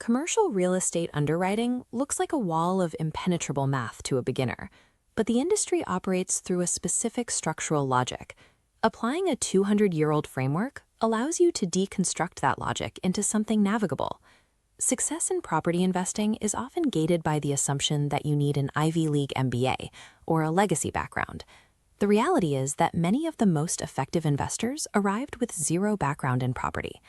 Commercial real estate underwriting looks like a wall of impenetrable math to a beginner, but the industry operates through a specific structural logic. Applying a 200-year-old framework allows you to deconstruct that logic into something navigable. Success in property investing is often gated by the assumption that you need an Ivy League MBA or a legacy background. The reality is that many of the most effective investors arrived with zero background in property.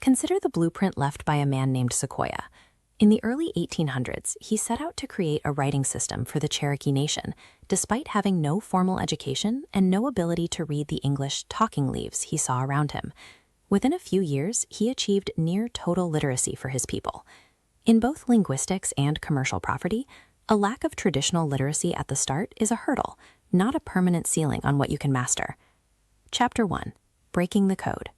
Consider the blueprint left by a man named Sequoia. In the early 1800s, he set out to create a writing system for the Cherokee Nation, despite having no formal education and no ability to read the English talking leaves he saw around him. Within a few years, he achieved near total literacy for his people. In both linguistics and commercial property, a lack of traditional literacy at the start is a hurdle, not a permanent ceiling on what you can master. Chapter 1. Breaking the Code.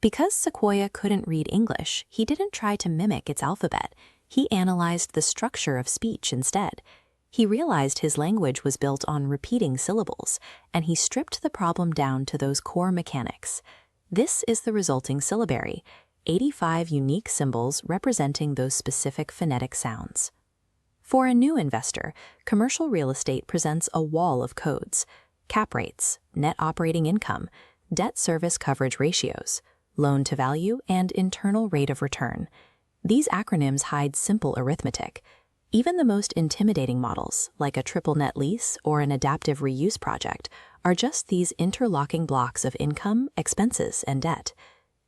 Because Sequoia couldn't read English, he didn't try to mimic its alphabet. He analyzed the structure of speech instead. He realized his language was built on repeating syllables, and he stripped the problem down to those core mechanics. This is the resulting syllabary, 85 unique symbols representing those specific phonetic sounds. For a new investor, commercial real estate presents a wall of codes: cap rates, net operating income, debt service coverage ratios, loan-to-value, and internal rate of return. These acronyms hide simple arithmetic. Even the most intimidating models, like a triple net lease or an adaptive reuse project, are just these interlocking blocks of income, expenses, and debt.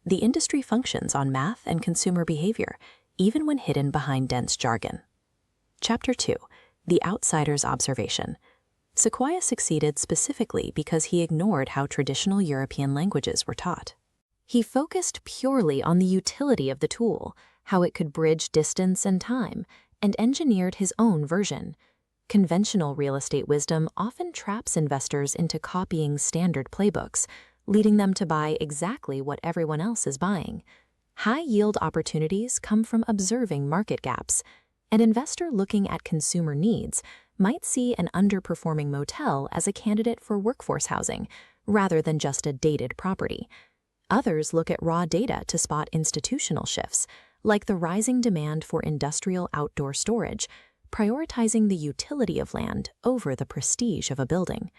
The industry functions on math and consumer behavior, even when hidden behind dense jargon. Chapter 2. The Outsider's Observation. Sequoia succeeded specifically because he ignored how traditional European languages were taught. He focused purely on the utility of the tool, how it could bridge distance and time, and engineered his own version. Conventional real estate wisdom often traps investors into copying standard playbooks, leading them to buy exactly what everyone else is buying. High-yield opportunities come from observing market gaps. An investor looking at consumer needs might see an underperforming motel as a candidate for workforce housing, rather than just a dated property. Others look at raw data to spot institutional shifts, like the rising demand for industrial outdoor storage, prioritizing the utility of land over the prestige of a building.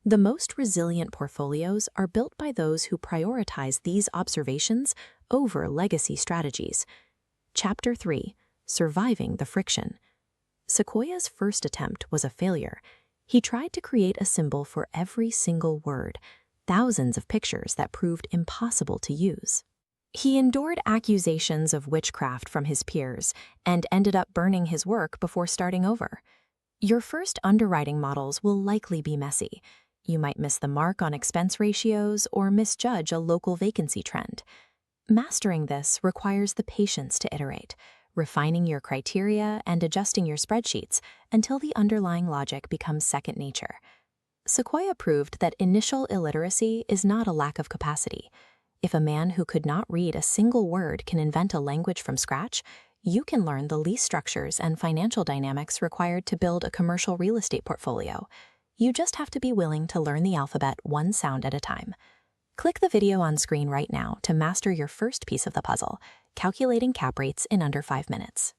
The most resilient portfolios are built by those who prioritize these observations over legacy strategies. Chapter 3. Surviving the friction. Sequoia's first attempt was a failure. He tried to create a symbol for every single word, thousands of pictures that proved impossible to use. He endured accusations of witchcraft from his peers and ended up burning his work before starting over. Your first underwriting models will likely be messy. You might miss the mark on expense ratios or misjudge a local vacancy trend. Mastering this requires the patience to iterate, refining your criteria and adjusting your spreadsheets until the underlying logic becomes second nature. Sequoia proved that initial illiteracy is not a lack of capacity. If a man who could not read a single word can invent a language from scratch, you can learn the lease structures and financial dynamics required to build a commercial real estate portfolio. You just have to be willing to learn the alphabet one sound at a time. Click the video on screen right now to master your first piece of the puzzle, calculating cap rates in under 5 minutes.